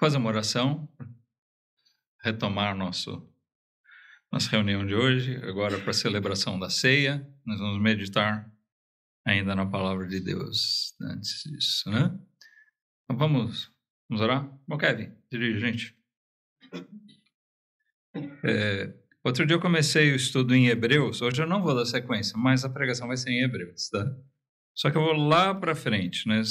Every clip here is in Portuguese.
fazer uma oração, retomar nossa reunião de hoje, agora para a celebração da ceia. Nós vamos meditar ainda na palavra de Deus antes disso, né? Então vamos orar? Bom, Kevin, dirige, gente. Outro dia eu comecei o estudo em Hebreus. Hoje eu não vou dar sequência, mas a pregação vai ser em Hebreus, tá? Só que eu vou lá para frente, né?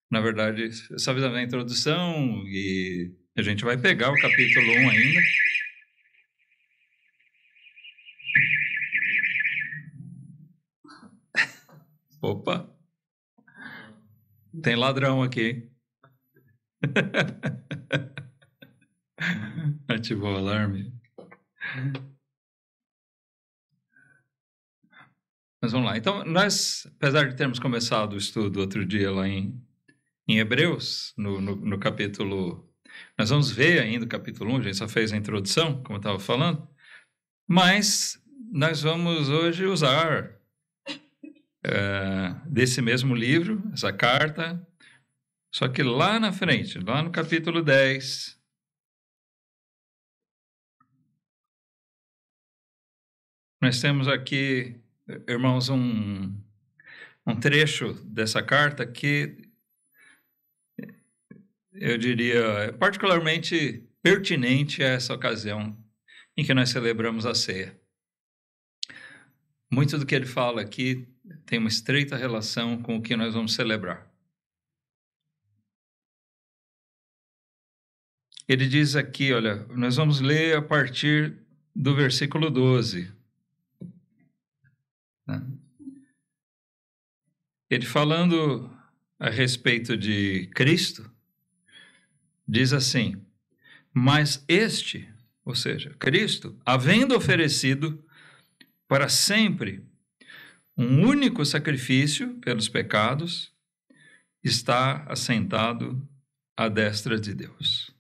Na verdade, eu só fiz a introdução e a gente vai pegar o capítulo 1 ainda. Opa! Tem ladrão aqui. Ativou o alarme. Mas vamos lá. Então, nós, apesar de termos começado o estudo outro dia lá em Hebreus, no capítulo... Nós vamos ver ainda o capítulo 1, a gente só fez a introdução, como eu estava falando, mas nós vamos hoje usar desse mesmo livro, essa carta, só que lá na frente, lá no capítulo 10... Nós temos aqui, irmãos, um trecho dessa carta que eu diria é particularmente pertinente a essa ocasião em que nós celebramos a ceia. Muito do que ele fala aqui tem uma estreita relação com o que nós vamos celebrar. Ele diz aqui, olha, nós vamos ler a partir do versículo 12. Ele falando a respeito de Cristo, diz assim: mas este, ou seja, Cristo, havendo oferecido para sempre um único sacrifício pelos pecados, está assentado à destra de Deus.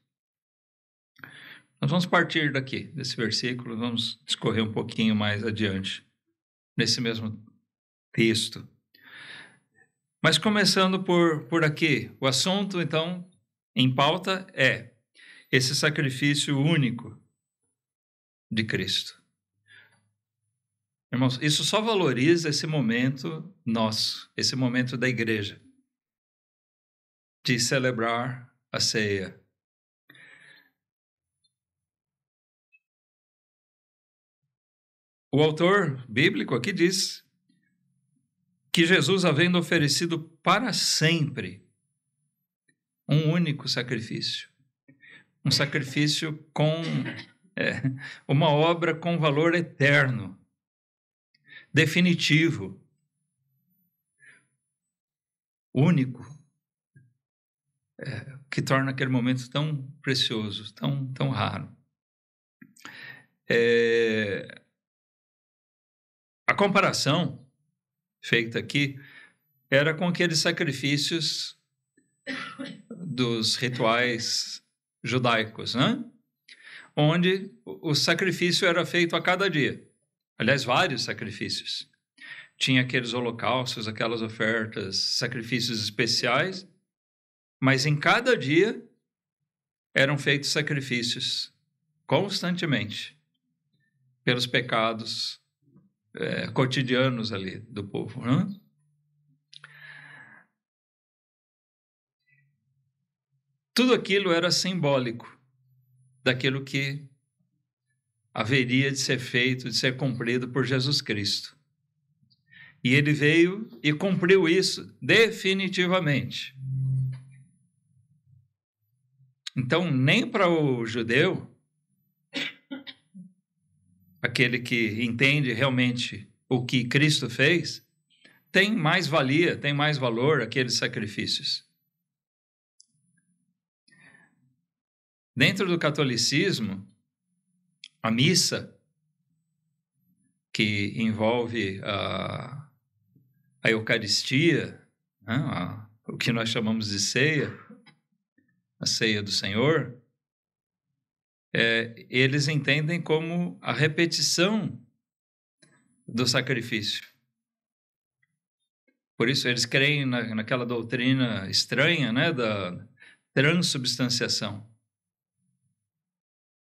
Nós vamos partir daqui, desse versículo, vamos discorrer um pouquinho mais adiante, nesse mesmo texto. Mas começando por aqui, o assunto, então, em pauta é esse sacrifício único de Cristo. Irmãos, isso só valoriza esse momento nosso, esse momento da igreja, de celebrar a ceia. O autor bíblico aqui diz que Jesus, havendo oferecido para sempre um único sacrifício, um sacrifício com uma obra com valor eterno, definitivo, único, que torna aquele momento tão precioso, tão raro. A comparação feita aqui era com aqueles sacrifícios dos rituais judaicos, né? Onde o sacrifício era feito a cada dia. Aliás, vários sacrifícios. Tinha aqueles holocaustos, aquelas ofertas, sacrifícios especiais, mas em cada dia eram feitos sacrifícios constantemente pelos pecados cotidianos ali do povo, né? Tudo aquilo era simbólico daquilo que haveria de ser feito, de ser cumprido por Jesus Cristo. E ele veio e cumpriu isso definitivamente. Então, nem para o judeu, aquele que entende realmente o que Cristo fez, tem mais valia, tem mais valor aqueles sacrifícios. Dentro do catolicismo, a missa, que envolve a Eucaristia, né, o que nós chamamos de ceia, a ceia do Senhor, eles entendem como a repetição do sacrifício. Por isso, eles creem naquela doutrina estranha, né, transubstanciação,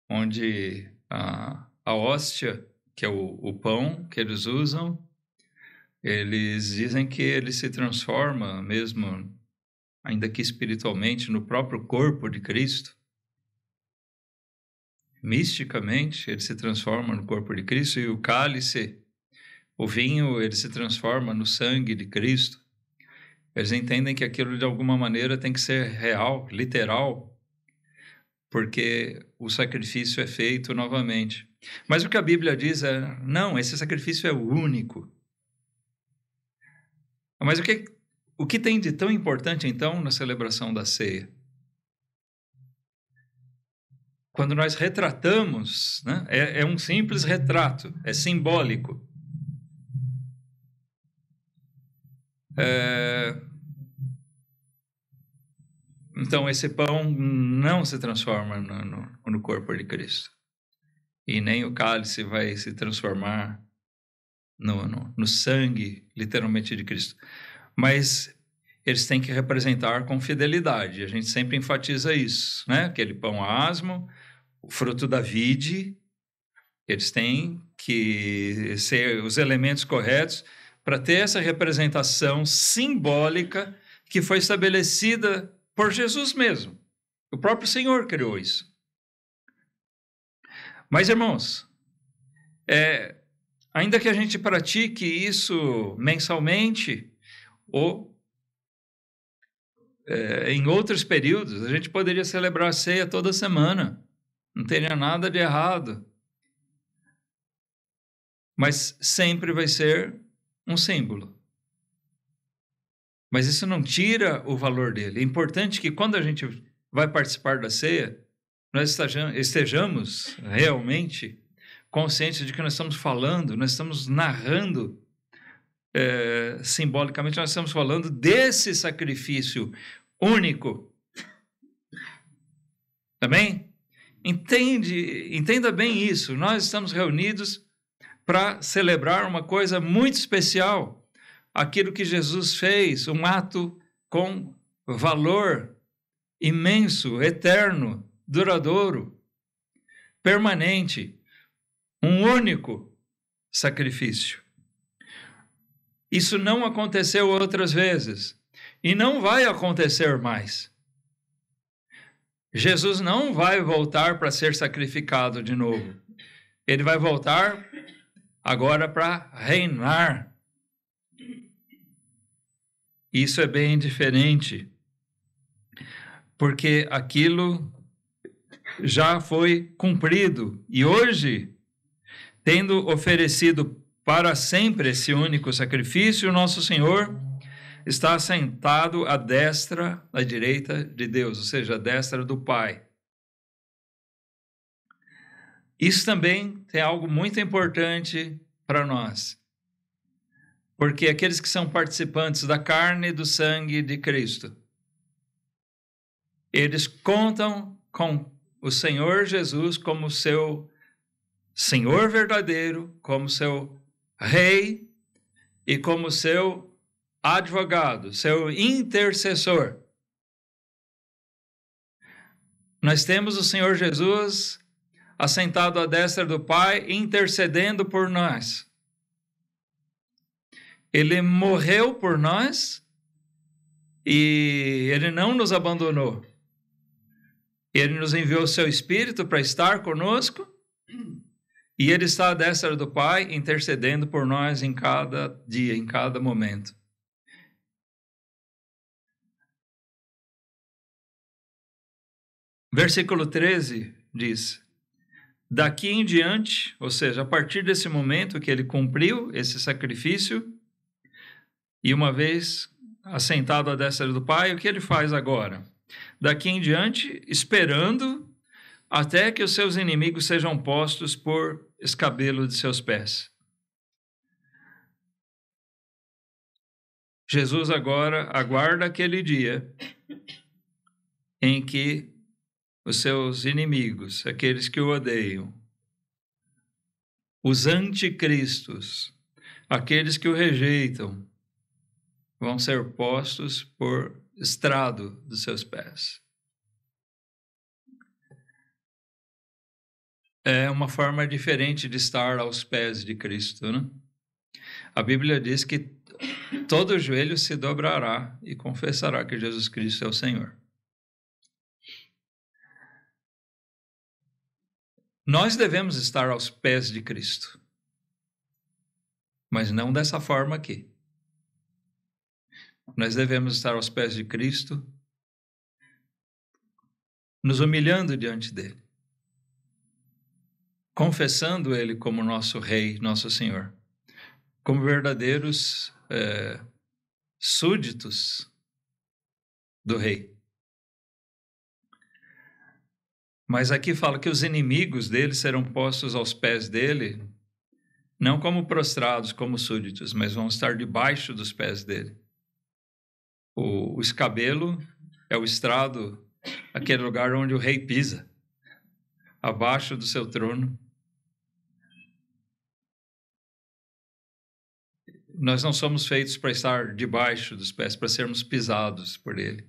onde a hóstia, que é o pão que eles usam, eles dizem que ele se transforma mesmo, ainda que espiritualmente, no próprio corpo de Cristo. Misticamente, ele se transforma no corpo de Cristo, e o cálice, o vinho, ele se transforma no sangue de Cristo. Eles entendem que aquilo, de alguma maneira, tem que ser real, literal, porque o sacrifício é feito novamente. Mas o que a Bíblia diz é, não, esse sacrifício é o único. Mas o que tem de tão importante, então, na celebração da ceia? Quando nós retratamos, né, é um simples retrato, é simbólico. Então, esse pão não se transforma no corpo de Cristo. E nem o cálice vai se transformar no sangue, literalmente, de Cristo. Mas eles têm que representar com fidelidade. A gente sempre enfatiza isso, né? Aquele pão asmo, o fruto da vide, eles têm que ser os elementos corretos para ter essa representação simbólica que foi estabelecida por Jesus mesmo. O próprio Senhor criou isso. Mas, irmãos, ainda que a gente pratique isso mensalmente ou em outros períodos, a gente poderia celebrar a ceia toda semana. Não teria nada de errado. Mas sempre vai ser um símbolo. Mas isso não tira o valor dele. É importante que quando a gente vai participar da ceia, nós estejamos realmente conscientes de que nós estamos falando, nós estamos narrando simbolicamente, nós estamos falando desse sacrifício único. Amém? Entenda bem isso. Nós estamos reunidos para celebrar uma coisa muito especial, aquilo que Jesus fez, um ato com valor imenso, eterno, duradouro, permanente, um único sacrifício. Isso não aconteceu outras vezes e não vai acontecer mais. Jesus não vai voltar para ser sacrificado de novo. Ele vai voltar agora para reinar. Isso é bem diferente, porque aquilo já foi cumprido. E hoje, tendo oferecido para sempre esse único sacrifício, nosso Senhor está sentado à destra, à direita de Deus, ou seja, à destra do Pai. Isso também tem algo muito importante para nós, porque aqueles que são participantes da carne e do sangue de Cristo, eles contam com o Senhor Jesus como seu Senhor verdadeiro, como seu Rei e como seu advogado, seu intercessor. Nós temos o Senhor Jesus assentado à destra do Pai, intercedendo por nós. Ele morreu por nós e ele não nos abandonou. Ele nos enviou o seu Espírito para estar conosco e ele está à destra do Pai, intercedendo por nós em cada dia, em cada momento. Versículo 13 diz: daqui em diante, ou seja, a partir desse momento que ele cumpriu esse sacrifício, e uma vez assentado à destra do Pai, o que ele faz agora? Daqui em diante, esperando até que os seus inimigos sejam postos por escabelo de seus pés. Jesus agora aguarda aquele dia em que os seus inimigos, aqueles que o odeiam, os anticristos, aqueles que o rejeitam, vão ser postos por estrado dos seus pés. é uma forma diferente de estar aos pés de Cristo, né? A Bíblia diz que todo joelho se dobrará e confessará que Jesus Cristo é o Senhor. Nós devemos estar aos pés de Cristo, mas não dessa forma aqui. Nós devemos estar aos pés de Cristo, nos humilhando diante dele, confessando ele como nosso Rei, nosso Senhor, como verdadeiros súditos do Rei. Mas aqui fala que os inimigos dele serão postos aos pés dele, não como prostrados, como súditos, mas vão estar debaixo dos pés dele. O escabelo é o estrado, aquele lugar onde o rei pisa, abaixo do seu trono. Nós não somos feitos para estar debaixo dos pés, para sermos pisados por ele.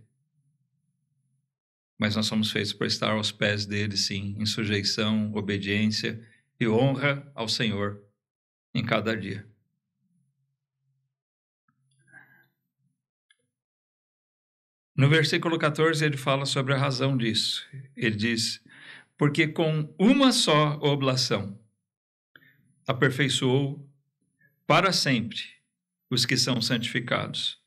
Mas nós somos feitos para estar aos pés dele, sim, em sujeição, obediência e honra ao Senhor em cada dia. No versículo 14, ele fala sobre a razão disso. Ele diz, porque com uma só oblação aperfeiçoou para sempre os que são santificados.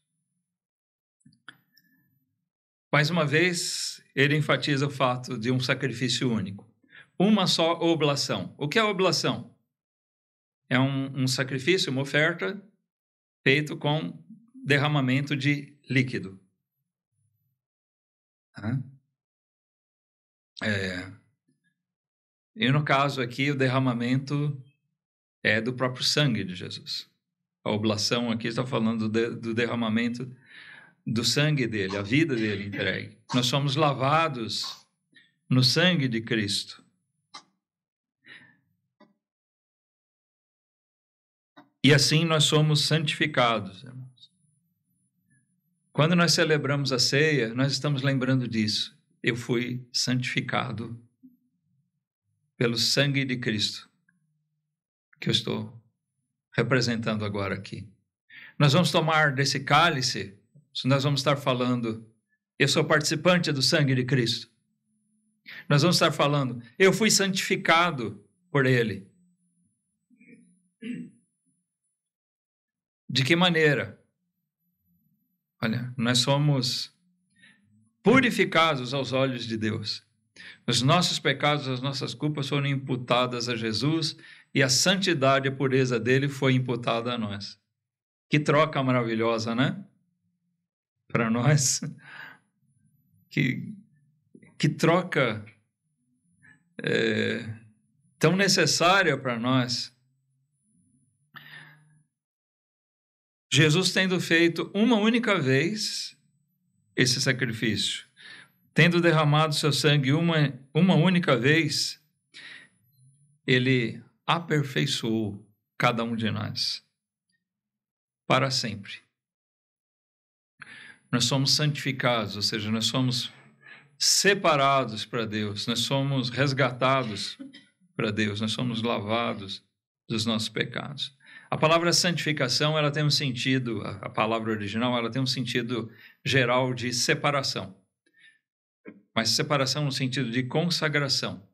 Mais uma vez, ele enfatiza o fato de um sacrifício único. Uma só oblação. O que é oblação? É um sacrifício, uma oferta, feito com derramamento de líquido. E no caso aqui, o derramamento é do próprio sangue de Jesus. A oblação aqui está falando do derramamento do sangue dele, a vida dele entregue. Nós somos lavados no sangue de Cristo. E assim nós somos santificados, irmãos. Quando nós celebramos a ceia, nós estamos lembrando disso. Eu fui santificado pelo sangue de Cristo, que eu estou representando agora aqui. Nós vamos tomar desse cálice, nós vamos estar falando, eu sou participante do sangue de Cristo. Nós vamos estar falando, eu fui santificado por ele. De que maneira? Olha, nós somos purificados aos olhos de Deus. Os nossos pecados, as nossas culpas foram imputadas a Jesus e a santidade e a pureza dele foi imputada a nós. Que troca maravilhosa, né? Para nós. Que troca tão necessária para nós. Jesus tendo feito uma única vez esse sacrifício, tendo derramado seu sangue uma única vez, ele aperfeiçoou cada um de nós para sempre. Nós somos santificados, ou seja, nós somos separados para Deus, nós somos resgatados para Deus, nós somos lavados dos nossos pecados. A palavra santificação, ela tem um sentido, a palavra original, ela tem um sentido geral de separação. Mas separação no sentido de consagração.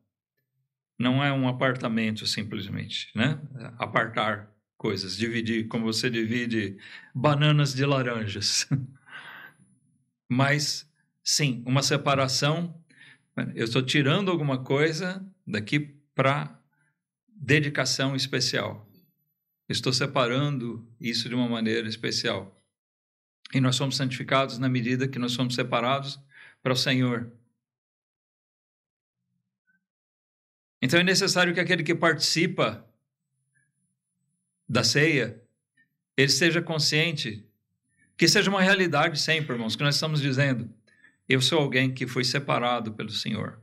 Não é um apartamento simplesmente, né? Apartar coisas, dividir, como você divide bananas de laranjas. Mas, sim, uma separação, eu estou tirando alguma coisa daqui para dedicação especial. Estou separando isso de uma maneira especial. E nós somos santificados na medida que nós somos separados para o Senhor. Então é necessário que aquele que participa da ceia, ele esteja consciente, que seja uma realidade sempre, irmãos, que nós estamos dizendo, eu sou alguém que foi separado pelo Senhor.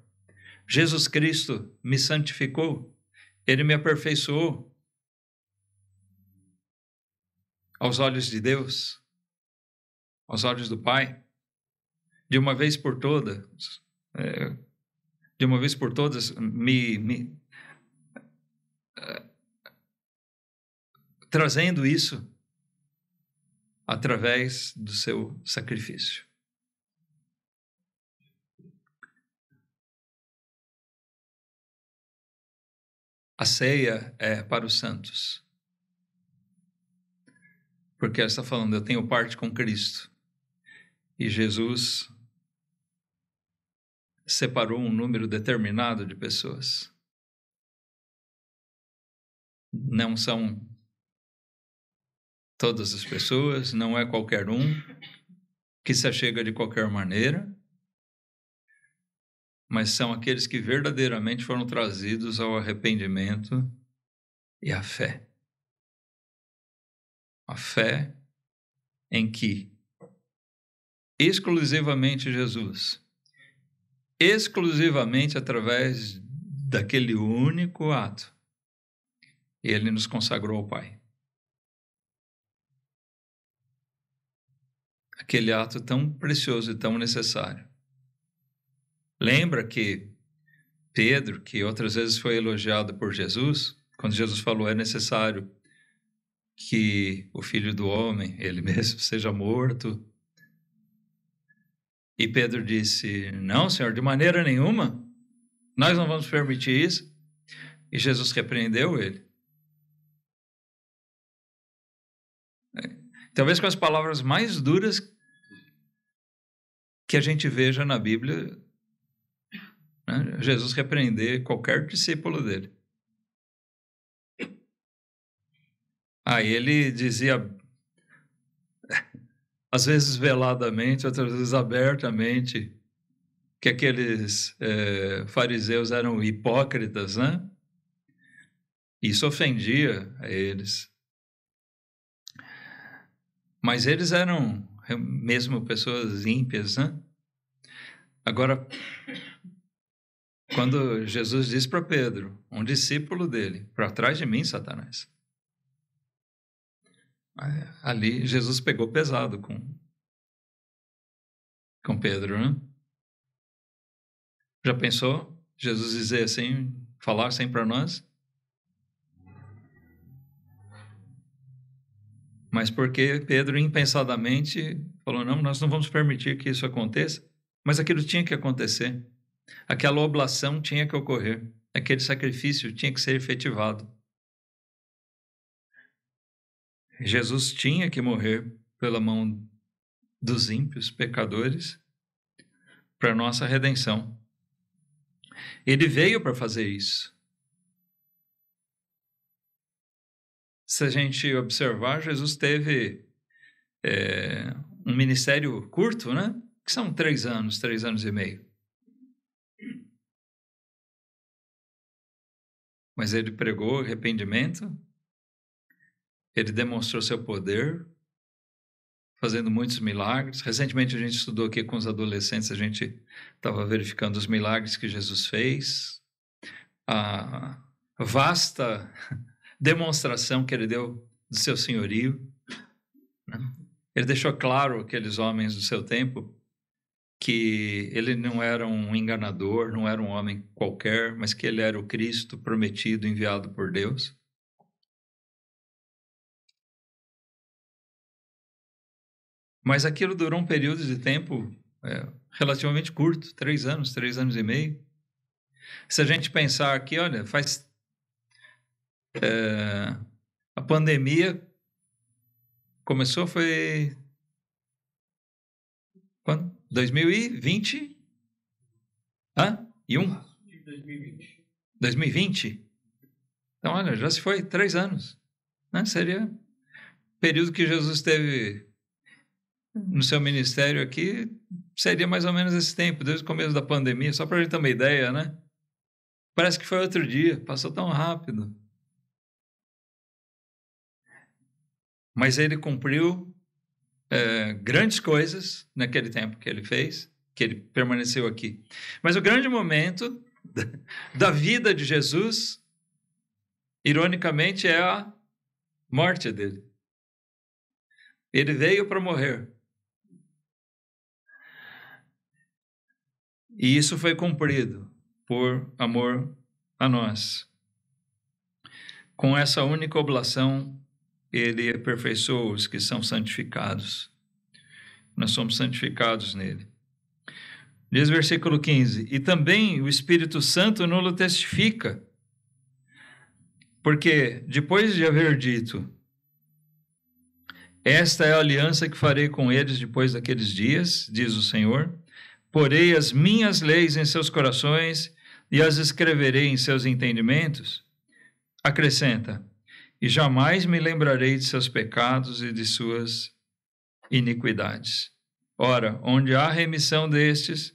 Jesus Cristo me santificou, ele me aperfeiçoou aos olhos de Deus, aos olhos do Pai, de uma vez por todas, me trazendo isso através do seu sacrifício. A ceia é para os santos, porque ela está falando, eu tenho parte com Cristo, e Jesus separou um número determinado de pessoas. Não são todas as pessoas, não é qualquer um que se achega de qualquer maneira, mas são aqueles que verdadeiramente foram trazidos ao arrependimento e à fé. A fé em que exclusivamente Jesus, exclusivamente através daquele único ato, ele nos consagrou ao Pai. Aquele ato tão precioso e tão necessário. Lembra que Pedro, que outras vezes foi elogiado por Jesus, quando Jesus falou, é necessário que o Filho do Homem, ele mesmo, seja morto. E Pedro disse, não, Senhor, de maneira nenhuma, nós não vamos permitir isso. E Jesus repreendeu ele. Talvez com as palavras mais duras que a gente veja na Bíblia, né? Jesus repreender qualquer discípulo dele. Aí ele dizia, às vezes veladamente, outras vezes abertamente, que aqueles fariseus eram hipócritas, né? Isso ofendia a eles. Mas eles eram mesmo pessoas ímpias, né? Agora, quando Jesus diz para Pedro, um discípulo dele, para trás de mim, Satanás. Ali Jesus pegou pesado com Pedro, né? Já pensou? Jesus dizer assim, falar assim para nós? Mas porque Pedro impensadamente falou, não, nós não vamos permitir que isso aconteça. Mas aquilo tinha que acontecer. Aquela oblação tinha que ocorrer. Aquele sacrifício tinha que ser efetivado. Jesus tinha que morrer pela mão dos ímpios, pecadores, para nossa redenção. Ele veio para fazer isso. Se a gente observar, Jesus teve um ministério curto, né? Que são 3 anos e meio. Mas ele pregou arrependimento, ele demonstrou seu poder, fazendo muitos milagres. Recentemente a gente estudou aqui com os adolescentes, a gente estava verificando os milagres que Jesus fez, a vasta demonstração que ele deu do seu senhorio. Ele deixou claro aqueles homens do seu tempo que ele não era um enganador, não era um homem qualquer, mas que ele era o Cristo prometido, enviado por Deus. Mas aquilo durou um período de tempo relativamente curto, 3 anos e meio. Se a gente pensar aqui, olha, a pandemia começou, foi quando? 2020? 2020? Então, olha, já se foi 3 anos. Né? Seria o período que Jesus teve no seu ministério aqui, seria mais ou menos esse tempo, desde o começo da pandemia, só para a gente ter uma ideia, né? Parece que foi outro dia, passou tão rápido. Mas ele cumpriu grandes coisas naquele tempo que ele fez, que ele permaneceu aqui. Mas o grande momento da vida de Jesus, ironicamente, é a morte dele. Ele veio para morrer. E isso foi cumprido por amor a nós. Com essa única oblação ele aperfeiçoa os que são santificados. Nós somos santificados nele. Diz o versículo 15: e também o Espírito Santo nos testifica, porque depois de haver dito, esta é a aliança que farei com eles depois daqueles dias, diz o Senhor, porei as minhas leis em seus corações e as escreverei em seus entendimentos, acrescenta, e jamais me lembrarei de seus pecados e de suas iniquidades. Ora, onde há remissão destes,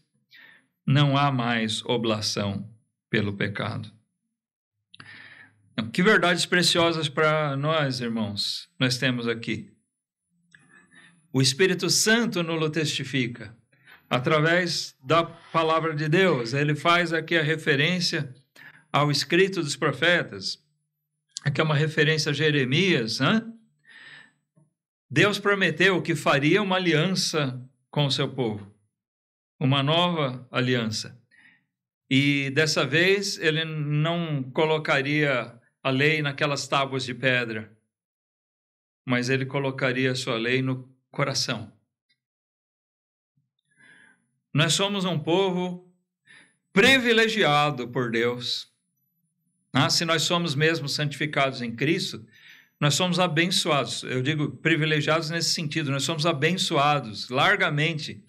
não há mais oblação pelo pecado. Que verdades preciosas para nós, irmãos, nós temos aqui. O Espírito Santo nos testifica, através da palavra de Deus. Ele faz aqui a referência ao escrito dos profetas. Aqui é uma referência a Jeremias, né? Deus prometeu que faria uma aliança com o seu povo, uma nova aliança. E dessa vez ele não colocaria a lei naquelas tábuas de pedra, mas ele colocaria a sua lei no coração. Nós somos um povo privilegiado por Deus. Se nós somos mesmo santificados em Cristo, nós somos abençoados. Eu digo privilegiados nesse sentido, nós somos abençoados largamente,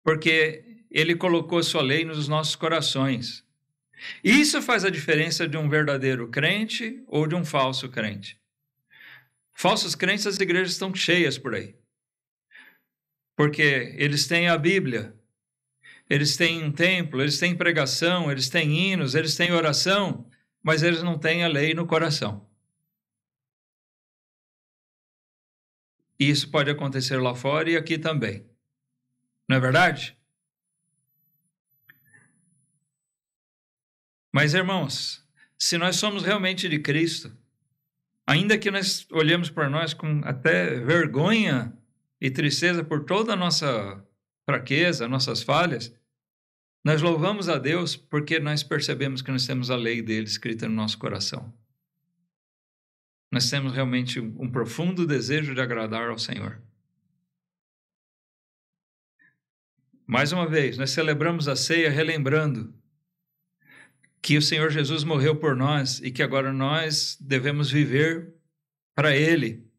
porque ele colocou sua lei nos nossos corações. Isso faz a diferença de um verdadeiro crente ou de um falso crente. Falsos crentes, as igrejas estão cheias por aí, porque eles têm a Bíblia, eles têm um templo, eles têm pregação, eles têm hinos, eles têm oração, mas eles não têm a lei no coração. E isso pode acontecer lá fora e aqui também. Não é verdade? Mas, irmãos, se nós somos realmente de Cristo, ainda que nós olhemos para nós com até vergonha e tristeza por toda a nossa fraqueza, nossas falhas, nós louvamos a Deus porque nós percebemos que nós temos a lei dele escrita no nosso coração. Nós temos realmente um profundo desejo de agradar ao Senhor. Mais uma vez, nós celebramos a ceia relembrando que o Senhor Jesus morreu por nós e que agora nós devemos viver para Ele.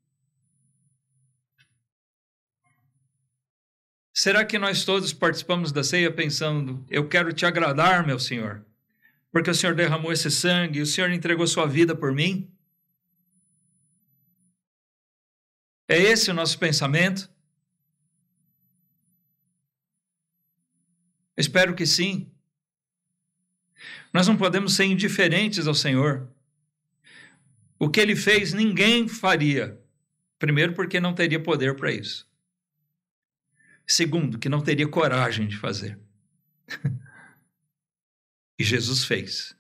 Será que nós todos participamos da ceia pensando, eu quero te agradar, meu Senhor, porque o Senhor derramou esse sangue, o Senhor entregou sua vida por mim? É esse o nosso pensamento? Espero que sim. Nós não podemos ser indiferentes ao Senhor. O que Ele fez, ninguém faria. Primeiro, porque não teria poder para isso. Segundo, que não teria coragem de fazer. E Jesus fez.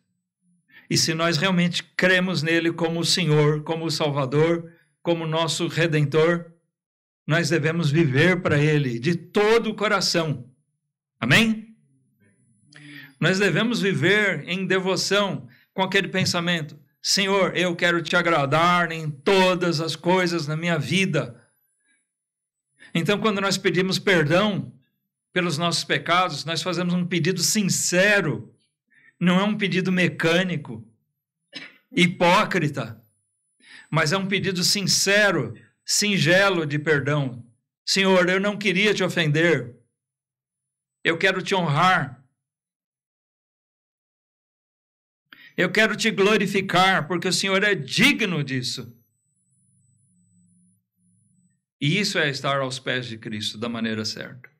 E se nós realmente cremos nele como o Senhor, como o Salvador, como nosso Redentor, nós devemos viver para Ele de todo o coração. Amém? Nós devemos viver em devoção com aquele pensamento, Senhor, eu quero te agradar em todas as coisas na minha vida. Então, quando nós pedimos perdão pelos nossos pecados, nós fazemos um pedido sincero, não é um pedido mecânico, hipócrita, mas é um pedido sincero, singelo de perdão. Senhor, eu não queria te ofender, eu quero te honrar, eu quero te glorificar, porque o Senhor é digno disso. E isso é estar aos pés de Cristo da maneira certa.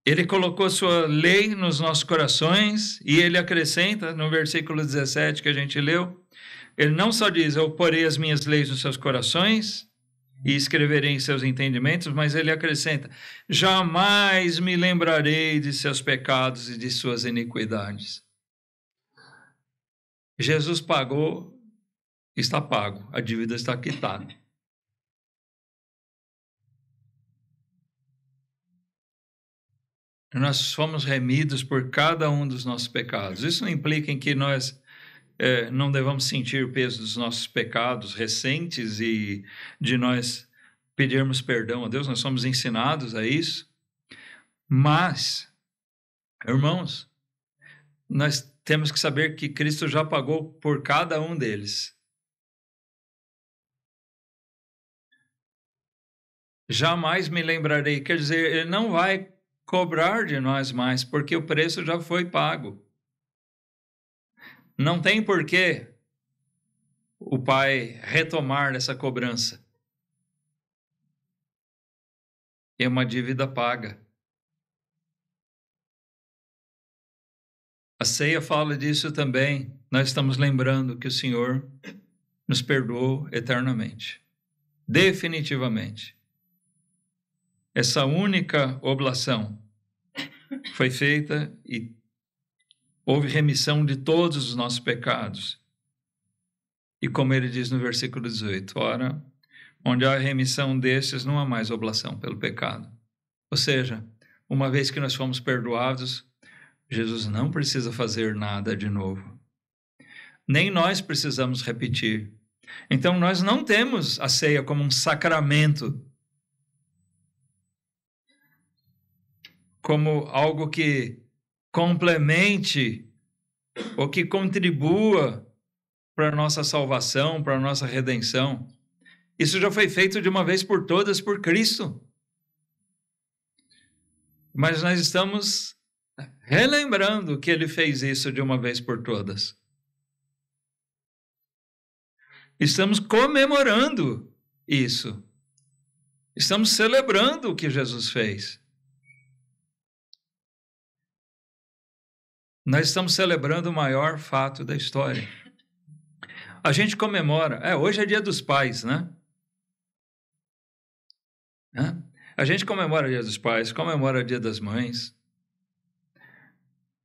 Ele colocou sua lei nos nossos corações e ele acrescenta no versículo 17 que a gente leu, ele não só diz, eu porei as minhas leis nos seus corações e escreverei em seus entendimentos, mas ele acrescenta, jamais me lembrarei de seus pecados e de suas iniquidades. Jesus pagou, está pago, a dívida está quitada. nós fomos remidos por cada um dos nossos pecados. Isso não implica em que nós não devamos sentir o peso dos nossos pecados recentes e de nós pedirmos perdão a Deus. Nós somos ensinados a isso. Mas, irmãos, nós temos que saber que Cristo já pagou por cada um deles. Jamais me lembrarei, quer dizer, ele não vai cobrar de nós mais, porque o preço já foi pago. Não tem porquê o Pai retomar essa cobrança. É uma dívida paga. A ceia fala disso também. Nós estamos lembrando que o Senhor nos perdoou eternamente, definitivamente. Essa única oblação foi feita e houve remissão de todos os nossos pecados. E como ele diz no versículo 18, ora, onde há remissão destes, não há mais oblação pelo pecado. Ou seja, uma vez que nós fomos perdoados, Jesus não precisa fazer nada de novo. Nem nós precisamos repetir. Então, nós não temos a ceia como um sacramento, como algo que complemente ou que contribua para a nossa salvação, para a nossa redenção. Isso já foi feito de uma vez por todas por Cristo. Mas nós estamos relembrando que ele fez isso de uma vez por todas. Estamos comemorando isso. Estamos celebrando o que Jesus fez. Nós estamos celebrando o maior fato da história. A gente comemora, hoje é Dia dos Pais, né? A gente comemora o Dia dos Pais, comemora o Dia das Mães.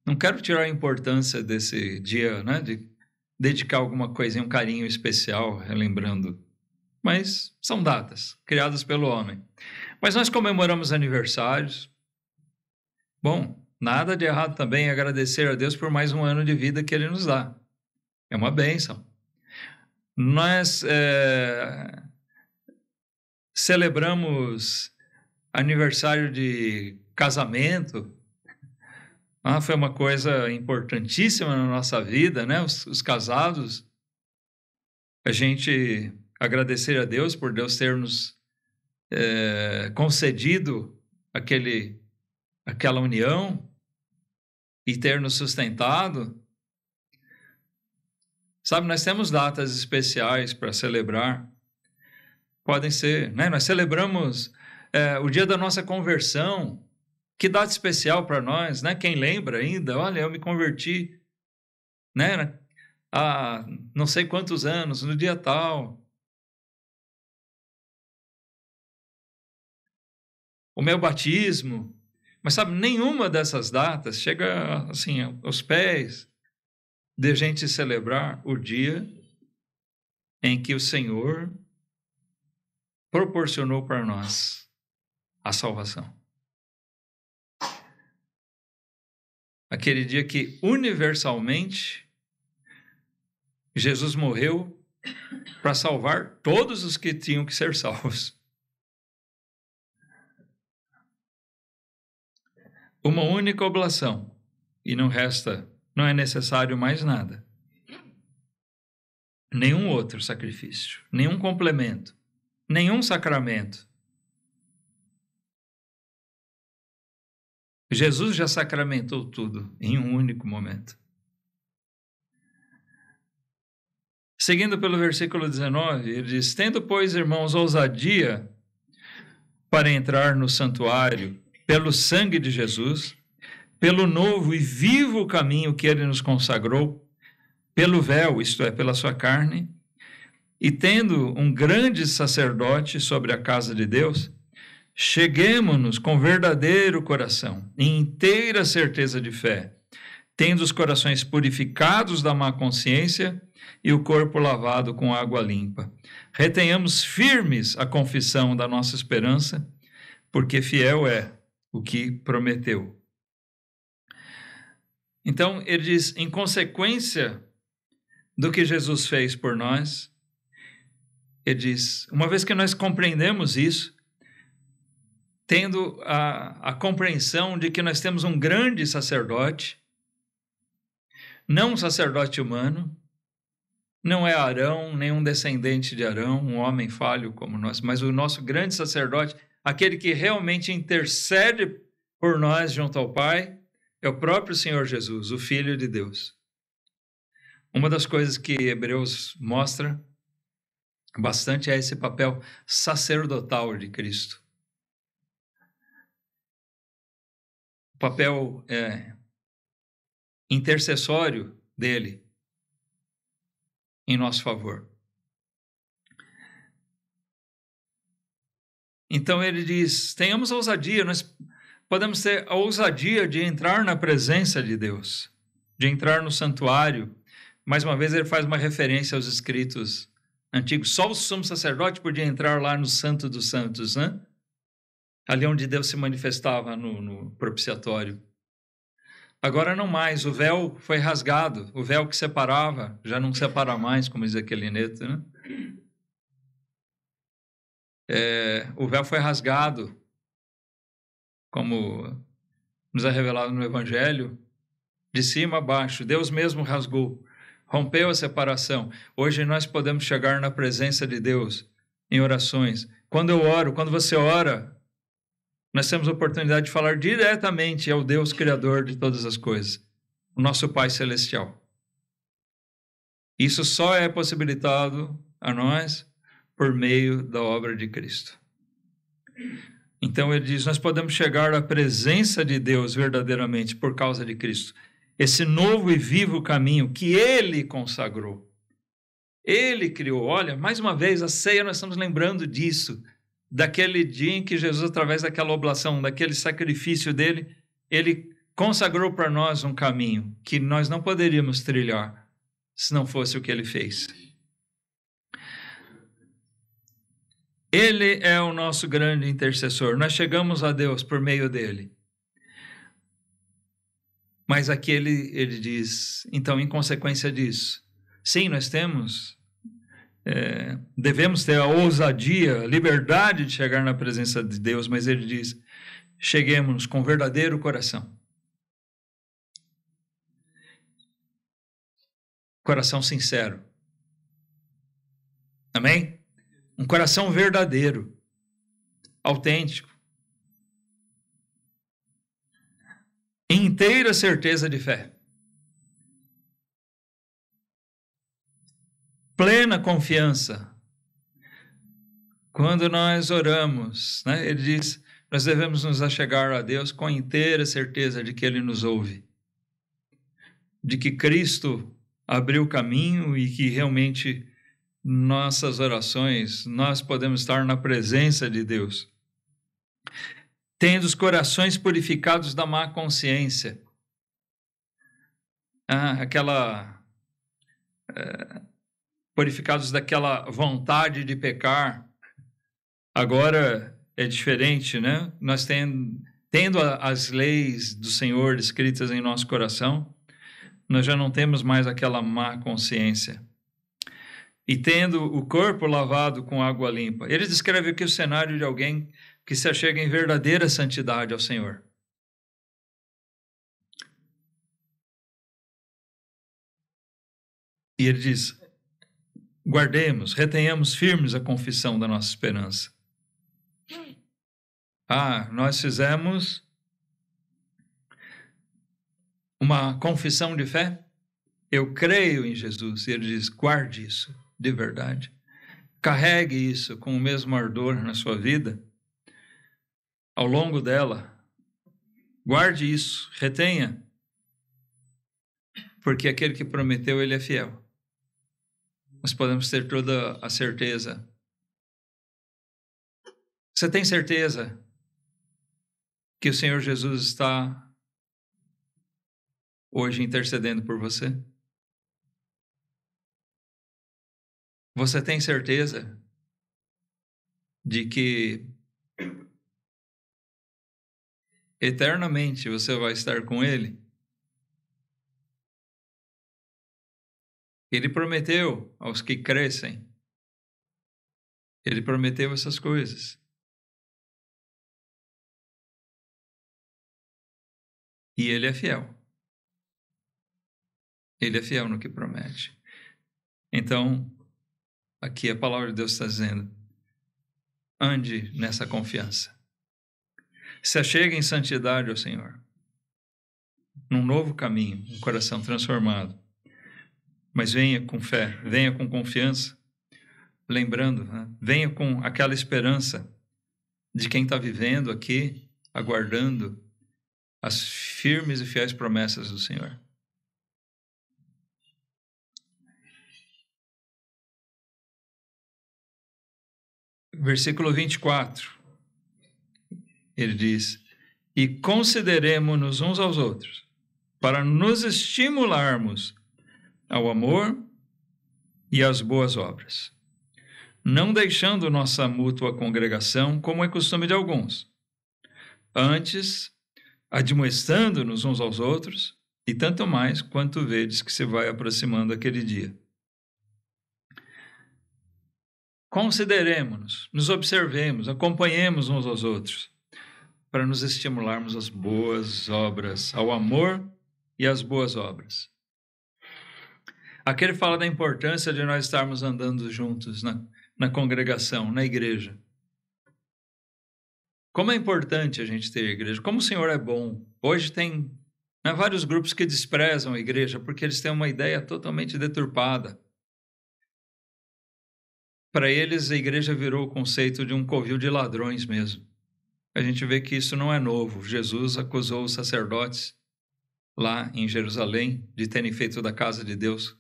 Não quero tirar a importância desse dia, né? De dedicar alguma coisinha, um carinho especial, relembrando. Mas são datas criadas pelo homem. Mas nós comemoramos aniversários. Bom, nada de errado também agradecer a Deus por mais um ano de vida que Ele nos dá. É uma bênção. Nós celebramos aniversário de casamento. Foi uma coisa importantíssima na nossa vida, né? Os casados. A gente agradecer a Deus por Deus ter nos concedido aquela união e ter nos sustentado. Sabe, nós temos datas especiais para celebrar. Podem ser, né? Nós celebramos o dia da nossa conversão. Que data especial para nós, né? Quem lembra ainda? Olha, eu me converti, né? Há não sei quantos anos, no dia tal. O meu batismo. Mas sabe, nenhuma dessas datas chega assim aos pés de a gente celebrar o dia em que o Senhor proporcionou para nós a salvação. Aquele dia que universalmente Jesus morreu para salvar todos os que tinham que ser salvos. Uma única oblação e não é necessário mais nada. Nenhum outro sacrifício, nenhum complemento, nenhum sacramento. Jesus já sacramentou tudo em um único momento. Seguindo pelo versículo 19, ele diz: tendo, pois, irmãos, ousadia para entrar no santuário pelo sangue de Jesus, pelo novo e vivo caminho que ele nos consagrou, pelo véu, isto é, pela sua carne, e tendo um grande sacerdote sobre a casa de Deus, cheguemo-nos com verdadeiro coração, em inteira certeza de fé, tendo os corações purificados da má consciência e o corpo lavado com água limpa. Retenhamos firmes a confissão da nossa esperança, porque fiel é o que prometeu. Então, ele diz, em consequência do que Jesus fez por nós, ele diz, uma vez que nós compreendemos isso, tendo a compreensão de que nós temos um grande sacerdote, não um sacerdote humano, não é Arão, nem um descendente de Arão, um homem falho como nós, mas o nosso grande sacerdote, aquele que realmente intercede por nós junto ao Pai, é o próprio Senhor Jesus, o Filho de Deus. Uma das coisas que Hebreus mostra bastante é esse papel sacerdotal de Cristo. O papel intercessório dele em nosso favor. Então ele diz, tenhamos ousadia, nós podemos ter a ousadia de entrar na presença de Deus, de entrar no santuário. Mais uma vez ele faz uma referência aos escritos antigos. Só o sumo sacerdote podia entrar lá no Santo dos Santos, né? Ali onde Deus se manifestava no propiciatório. Agora não mais, o véu foi rasgado, o véu que separava já não separa mais, como diz aquele neto, né? O véu foi rasgado, como nos é revelado no Evangelho, de cima a baixo, Deus mesmo rasgou, rompeu a separação. Hoje nós podemos chegar na presença de Deus em orações. Quando eu oro, quando você ora, nós temos a oportunidade de falar diretamente ao Deus Criador de todas as coisas, o nosso Pai Celestial. Isso só é possibilitado a nós por meio da obra de Cristo. Então ele diz, nós podemos chegar à presença de Deus verdadeiramente por causa de Cristo. Esse novo e vivo caminho que Ele consagrou. Ele criou. Olha, mais uma vez, a ceia nós estamos lembrando disso. Daquele dia em que Jesus, através daquela oblação, daquele sacrifício dele, ele consagrou para nós um caminho que nós não poderíamos trilhar se não fosse o que ele fez. Ele é o nosso grande intercessor. Nós chegamos a Deus por meio dele. Mas aqui ele diz, então, em consequência disso, sim, nós devemos ter a ousadia, a liberdade de chegar na presença de Deus, mas ele diz, cheguemos com verdadeiro coração. Coração sincero. Amém? Um coração verdadeiro, autêntico. Inteira certeza de fé. Plena confiança. Quando nós oramos, né, ele diz, nós devemos nos achegar a Deus com inteira certeza de que Ele nos ouve. De que Cristo abriu o caminho e que realmente nossas orações, nós podemos estar na presença de Deus. Tendo os corações purificados da má consciência. Purificados daquela vontade de pecar. Agora é diferente, né? Nós tendo as leis do Senhor escritas em nosso coração, nós já não temos mais aquela má consciência. E tendo o corpo lavado com água limpa. Ele descreve aqui o cenário de alguém que se achega em verdadeira santidade ao Senhor. E ele diz, retenhamos firmes a confissão da nossa esperança. Nós fizemos uma confissão de fé. Eu creio em Jesus. E ele diz, guarde isso de verdade. Carregue isso com o mesmo ardor na sua vida. Ao longo dela, guarde isso, retenha, porque aquele que prometeu, ele é fiel. Nós podemos ter toda a certeza. Você tem certeza que o Senhor Jesus está hoje intercedendo por você? Você tem certeza de que eternamente você vai estar com Ele? Ele prometeu aos que crescem. Ele prometeu essas coisas. E ele é fiel. Ele é fiel no que promete. Então, aqui a palavra de Deus está dizendo: ande nessa confiança. Se achegue em santidade ao Senhor, num novo caminho, um coração transformado. Mas venha com fé, venha com confiança, lembrando, né? Venha com aquela esperança de quem está vivendo aqui, aguardando as firmes e fiéis promessas do Senhor. Versículo 24, ele diz: e consideremo-nos uns aos outros, para nos estimularmos ao amor e às boas obras, não deixando nossa mútua congregação, como é costume de alguns, antes admoestando-nos uns aos outros, e tanto mais quanto vedes que se vai aproximando aquele dia. Consideremos-nos, nos observemos, acompanhemos uns aos outros, para nos estimularmos às boas obras, ao amor e às boas obras. Aqui ele fala da importância de nós estarmos andando juntos na congregação, na igreja. Como é importante a gente ter igreja, como o Senhor é bom. Hoje tem vários grupos que desprezam a igreja porque eles têm uma ideia totalmente deturpada. Para eles, a igreja virou o conceito de um covil de ladrões mesmo. A gente vê que isso não é novo. Jesus acusou os sacerdotes lá em Jerusalém de terem feito da casa de Deus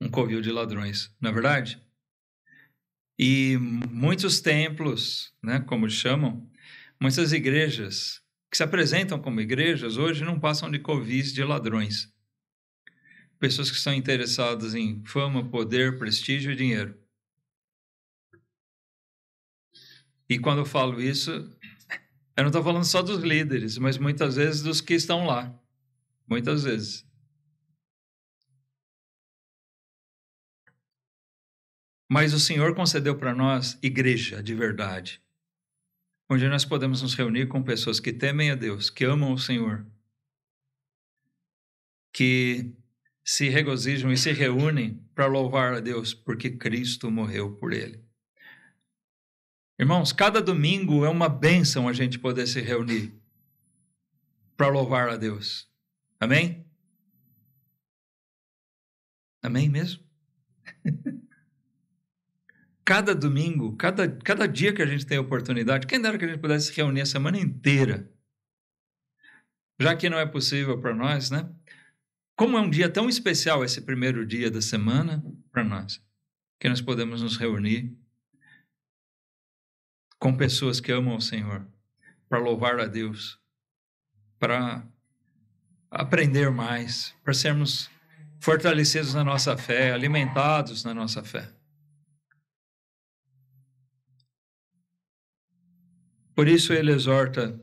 um covil de ladrões, não é verdade? E muitos templos, né, como chamam, muitas igrejas que se apresentam como igrejas hoje não passam de covis de ladrões. Pessoas que estão interessadas em fama, poder, prestígio e dinheiro. E quando eu falo isso, eu não estou falando só dos líderes, mas muitas vezes dos que estão lá. Muitas vezes. Mas o Senhor concedeu para nós igreja de verdade, onde nós podemos nos reunir com pessoas que temem a Deus, que amam o Senhor, que se regozijam e se reúnem para louvar a Deus, porque Cristo morreu por ele. Irmãos, cada domingo é uma bênção a gente poder se reunir para louvar a Deus. Amém? Amém mesmo? Cada domingo, cada dia que a gente tem oportunidade, quem dera que a gente pudesse se reunir a semana inteira. Já que não é possível para nós, né? Como é um dia tão especial esse primeiro dia da semana para nós, que nós podemos nos reunir com pessoas que amam o Senhor, para louvar a Deus, para aprender mais, para sermos fortalecidos na nossa fé, alimentados na nossa fé. Por isso ele exorta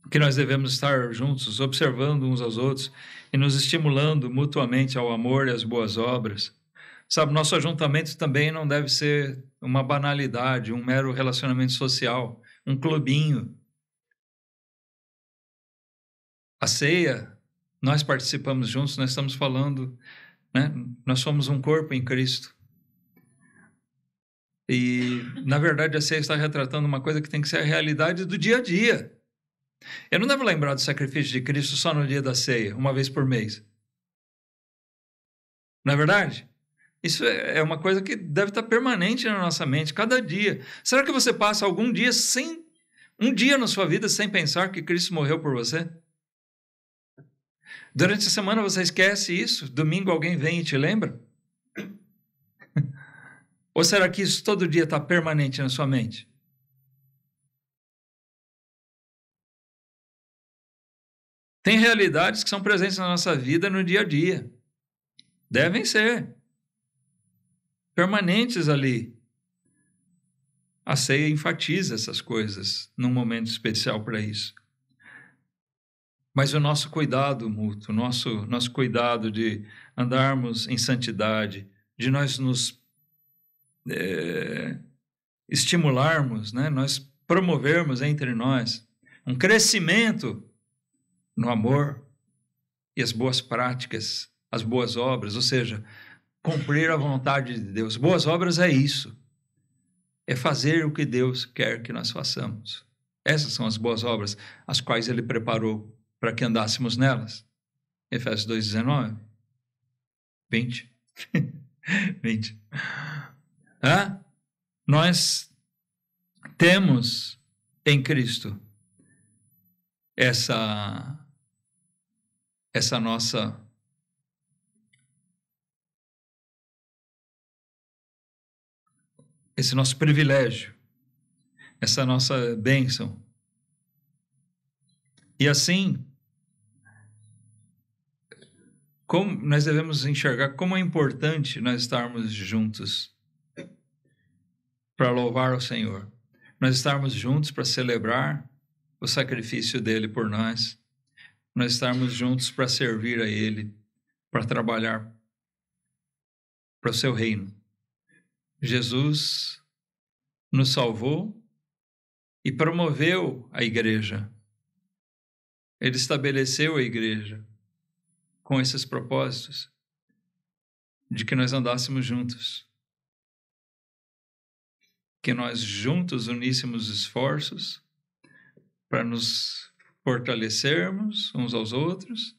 que nós devemos estar juntos, observando uns aos outros e nos estimulando mutuamente ao amor e às boas obras. Sabe, nosso ajuntamento também não deve ser uma banalidade, um mero relacionamento social, um clubinho. A ceia, nós participamos juntos, nós estamos falando, né? Nós somos um corpo em Cristo. E, na verdade, a ceia está retratando uma coisa que tem que ser a realidade do dia a dia. Eu não devo lembrar do sacrifício de Cristo só no dia da ceia, uma vez por mês. Não é verdade? Isso é uma coisa que deve estar permanente na nossa mente, cada dia. Será que você passa algum dia um dia na sua vida sem pensar que Cristo morreu por você? Durante a semana você esquece isso? Domingo alguém vem e te lembra? Ou será que isso todo dia está permanente na sua mente? Tem realidades que são presentes na nossa vida no dia a dia. Devem ser permanentes ali. A ceia enfatiza essas coisas num momento especial para isso. Mas o nosso cuidado mútuo, nosso cuidado de andarmos em santidade, de nós nos estimularmos, né? Nós promovermos entre nós um crescimento no amor e as boas práticas, as boas obras, ou seja, cumprir a vontade de Deus. Boas obras é isso, é fazer o que Deus quer que nós façamos. Essas são as boas obras, as quais Ele preparou para que andássemos nelas. Efésios 2:19, 20. 20. Nós temos em Cristo esse nosso privilégio, essa nossa bênção. E assim, como nós devemos enxergar como é importante nós estarmos juntos para louvar o Senhor, nós estarmos juntos para celebrar o sacrifício dele por nós, nós estarmos juntos para servir a ele, para trabalhar para o seu reino. Jesus nos salvou e promoveu a igreja. Ele estabeleceu a igreja com esses propósitos de que nós andássemos juntos, que nós juntos uníssemos esforços para nos fortalecermos uns aos outros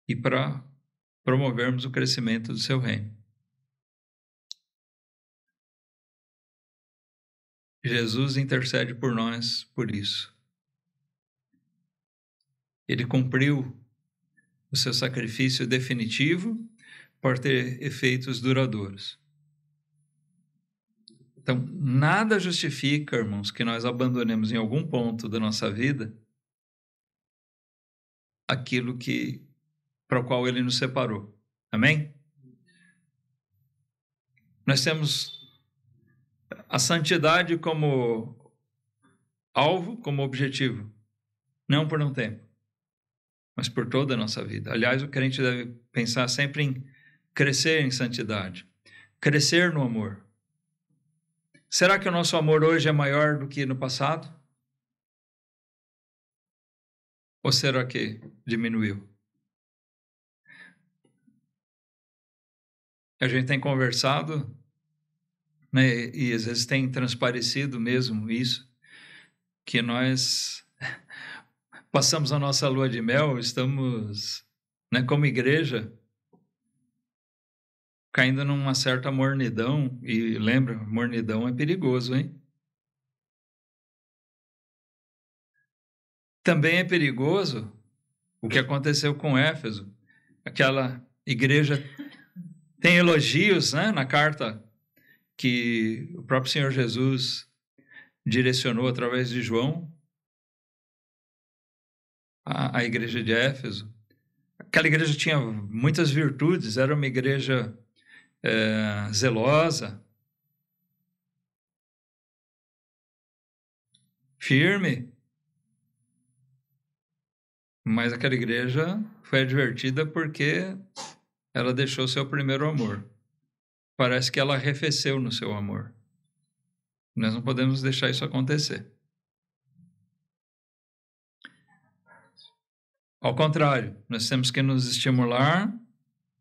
e para promovermos o crescimento do seu reino. Jesus intercede por nós por isso. Ele cumpriu o seu sacrifício definitivo para ter efeitos duradouros. Então, nada justifica, irmãos, que nós abandonemos em algum ponto da nossa vida aquilo para o qual ele nos separou. Amém? Nós temos a santidade como alvo, como objetivo, não por um tempo, mas por toda a nossa vida. Aliás, o crente deve pensar sempre em crescer em santidade, crescer no amor. Será que o nosso amor hoje é maior do que no passado? Ou será que diminuiu? A gente tem conversado, né, e às vezes tem transparecido mesmo isso, que nós passamos a nossa lua de mel, estamos, né, como igreja, caindo numa certa mornidão, e lembra, mornidão é perigoso, hein? Também é perigoso o que aconteceu com Éfeso, aquela igreja tem elogios, né, na carta que o próprio Senhor Jesus direcionou através de João à igreja de Éfeso. Aquela igreja tinha muitas virtudes, era uma igreja zelosa, firme, mas aquela igreja foi advertida porque ela deixou seu primeiro amor. Parece que ela arrefeceu no seu amor. Nós não podemos deixar isso acontecer. Ao contrário, nós temos que nos estimular,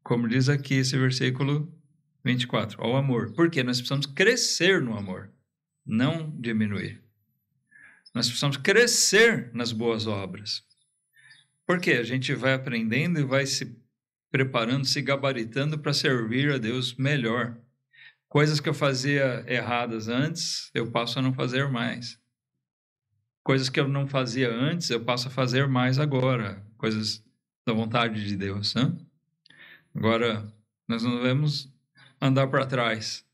como diz aqui esse versículo 24, ao amor. Por quê? Nós precisamos crescer no amor, não diminuir. Nós precisamos crescer nas boas obras. Porque a gente vai aprendendo e vai se preparando, se gabaritando para servir a Deus melhor. Coisas que eu fazia erradas antes, eu passo a não fazer mais. Coisas que eu não fazia antes, eu passo a fazer mais agora. Coisas da vontade de Deus, né? Agora, nós não devemos andar para trás,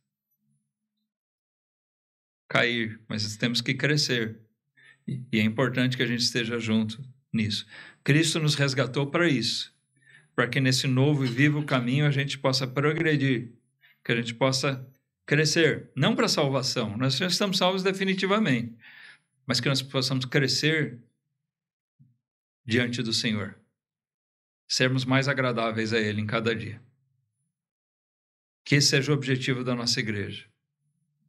cair, mas temos que crescer. E é importante que a gente esteja junto nisso. Cristo nos resgatou para isso, para que nesse novo e vivo caminho a gente possa progredir, que a gente possa crescer, não para a salvação, nós já estamos salvos definitivamente, mas que nós possamos crescer diante do Senhor. Sermos mais agradáveis a Ele em cada dia. Que esse seja o objetivo da nossa igreja.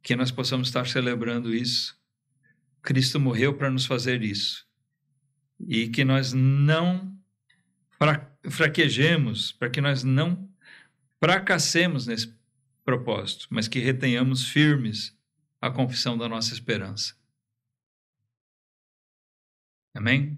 Que nós possamos estar celebrando isso. Cristo morreu para nos fazer isso. E que nós não fraquejemos, para que nós não fracassemos nesse propósito, mas que retenhamos firmes a confissão da nossa esperança. Amém?